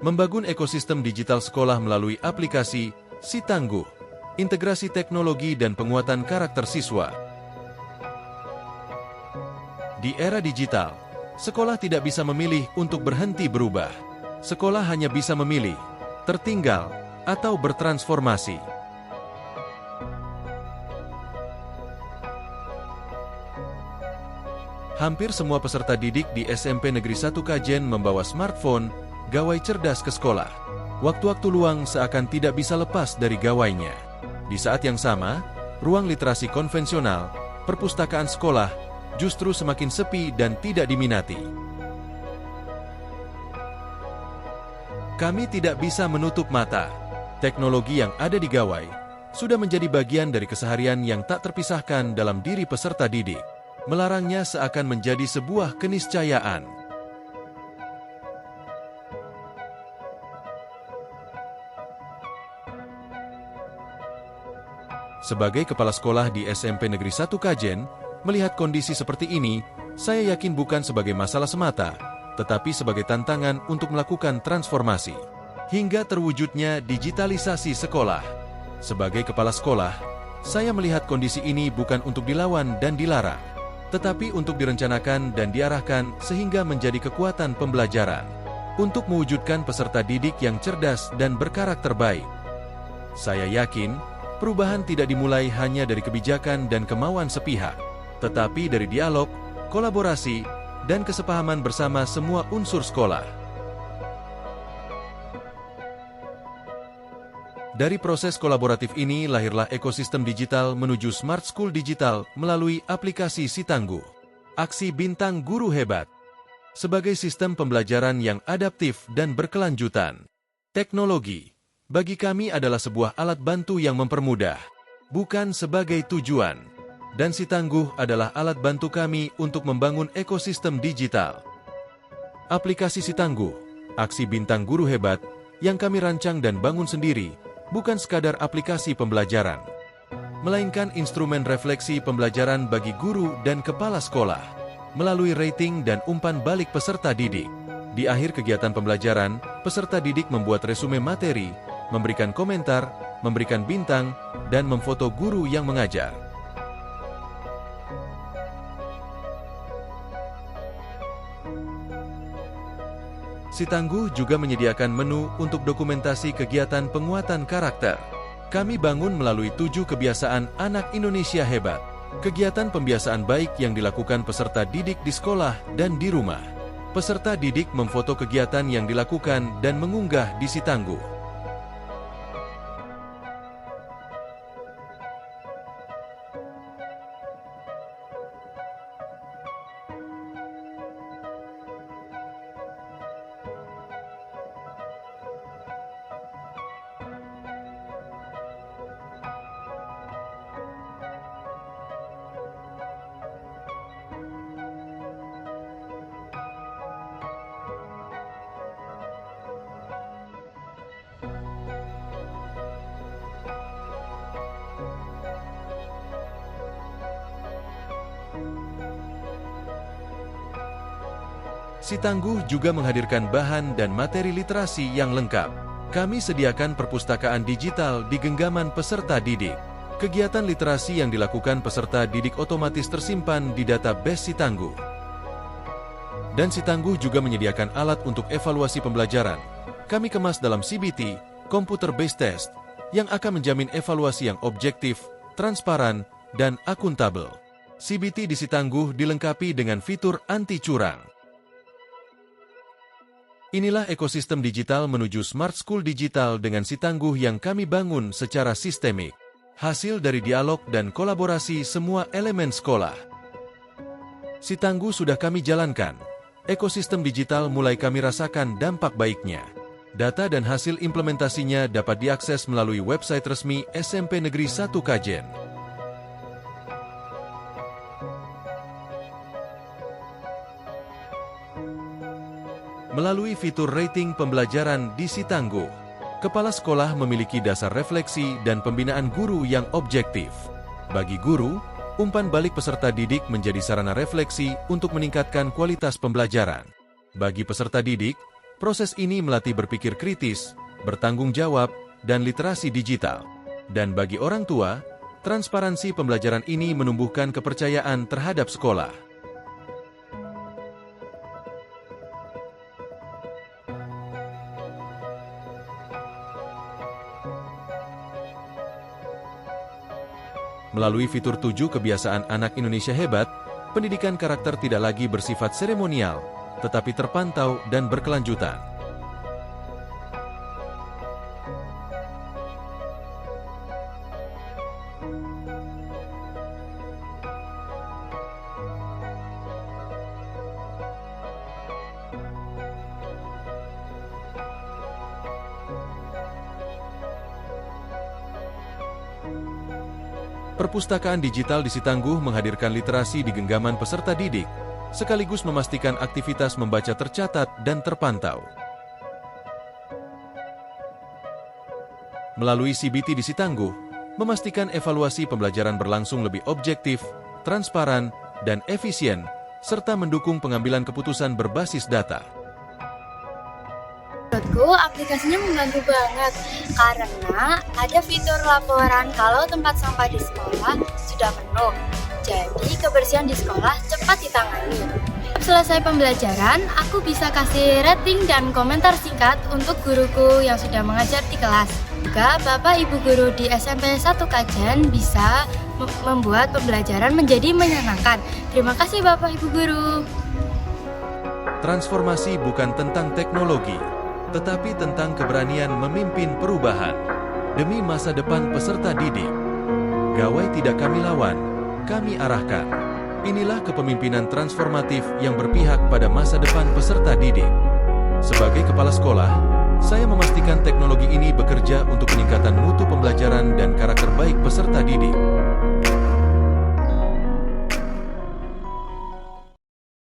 Membangun ekosistem digital sekolah melalui aplikasi Si Tangguh, integrasi teknologi dan penguatan karakter siswa. Di era digital, sekolah tidak bisa memilih untuk berhenti berubah. Sekolah hanya bisa memilih, tertinggal, atau bertransformasi. Hampir semua peserta didik di SMP Negeri 1 Kajen membawa smartphone, gawai cerdas ke sekolah. Waktu-waktu luang seakan tidak bisa lepas dari gawainya. Di saat yang sama, ruang literasi konvensional, perpustakaan sekolah, justru semakin sepi dan tidak diminati. Kami tidak bisa menutup mata. Teknologi yang ada di gawai sudah menjadi bagian dari keseharian yang tak terpisahkan dalam diri peserta didik. Melarangnya seakan menjadi sebuah keniscayaan. Sebagai kepala sekolah di SMP Negeri 1 Kajen, melihat kondisi seperti ini, saya yakin bukan sebagai masalah semata, tetapi sebagai tantangan untuk melakukan transformasi, hingga terwujudnya digitalisasi sekolah. Sebagai kepala sekolah, saya melihat kondisi ini bukan untuk dilawan dan dilarang, tetapi untuk direncanakan dan diarahkan sehingga menjadi kekuatan pembelajaran, untuk mewujudkan peserta didik yang cerdas dan berkarakter baik. Saya yakin, perubahan tidak dimulai hanya dari kebijakan dan kemauan sepihak, tetapi dari dialog, kolaborasi, dan kesepahaman bersama semua unsur sekolah. Dari proses kolaboratif ini lahirlah ekosistem digital menuju Smart School Digital melalui aplikasi Si Tangguh. Aksi Bintang Guru Hebat. Sebagai sistem pembelajaran yang adaptif dan berkelanjutan. Teknologi, bagi kami adalah sebuah alat bantu yang mempermudah, bukan sebagai tujuan. Dan Si Tangguh adalah alat bantu kami untuk membangun ekosistem digital. Aplikasi Si Tangguh, aksi Bintang Guru Hebat, yang kami rancang dan bangun sendiri, bukan sekadar aplikasi pembelajaran, melainkan instrumen refleksi pembelajaran bagi guru dan kepala sekolah, melalui rating dan umpan balik peserta didik. Di akhir kegiatan pembelajaran, peserta didik membuat resume materi, memberikan komentar, memberikan bintang, dan memfoto guru yang mengajar. Si Tangguh juga menyediakan menu untuk dokumentasi kegiatan penguatan karakter. Kami bangun melalui 7 kebiasaan anak Indonesia hebat. Kegiatan pembiasaan baik yang dilakukan peserta didik di sekolah dan di rumah. Peserta didik memfoto kegiatan yang dilakukan dan mengunggah di Si Tangguh. Si Tangguh juga menghadirkan bahan dan materi literasi yang lengkap. Kami sediakan perpustakaan digital di genggaman peserta didik. Kegiatan literasi yang dilakukan peserta didik otomatis tersimpan di database Si Tangguh. Dan Si Tangguh juga menyediakan alat untuk evaluasi pembelajaran. Kami kemas dalam CBT, Computer Based Test, yang akan menjamin evaluasi yang objektif, transparan, dan akuntabel. CBT di Si Tangguh dilengkapi dengan fitur anti curang. Inilah ekosistem digital menuju Smart School Digital dengan Si Tangguh yang kami bangun secara sistemik. Hasil dari dialog dan kolaborasi semua elemen sekolah. Si Tangguh sudah kami jalankan. Ekosistem digital mulai kami rasakan dampak baiknya. Data dan hasil implementasinya dapat diakses melalui website resmi SMP Negeri 1 Kajen. Melalui fitur rating pembelajaran di Si Tangguh, kepala sekolah memiliki dasar refleksi dan pembinaan guru yang objektif. Bagi guru, umpan balik peserta didik menjadi sarana refleksi untuk meningkatkan kualitas pembelajaran. Bagi peserta didik, Proses ini melatih berpikir kritis, bertanggung jawab, dan literasi digital. Dan bagi orang tua, transparansi pembelajaran ini menumbuhkan kepercayaan terhadap sekolah. Melalui fitur 7 kebiasaan anak Indonesia hebat, pendidikan karakter tidak lagi bersifat seremonial, tetapi terpantau dan berkelanjutan. Perpustakaan digital di Sitangguh menghadirkan literasi di genggaman peserta didik, sekaligus memastikan aktivitas membaca tercatat dan terpantau. Melalui CBT di Sitangguh, memastikan evaluasi pembelajaran berlangsung lebih objektif, transparan, dan efisien, serta mendukung pengambilan keputusan berbasis data. Menurutku aplikasinya membantu banget karena ada fitur laporan kalau tempat sampah di sekolah sudah penuh. Jadi kebersihan di sekolah cepat ditangani. Selesai pembelajaran, aku bisa kasih rating dan komentar singkat untuk guruku yang sudah mengajar di kelas. Juga Bapak Ibu guru di SMP 1 Kajen bisa membuat pembelajaran menjadi menyenangkan. Terima kasih Bapak Ibu guru. Transformasi bukan tentang teknologi, tetapi tentang keberanian memimpin perubahan demi masa depan peserta didik. Gawai tidak kami lawan, kami arahkan. Inilah kepemimpinan transformatif yang berpihak pada masa depan peserta didik. Sebagai kepala sekolah, saya memastikan teknologi ini bekerja untuk peningkatan mutu pembelajaran dan karakter baik peserta didik.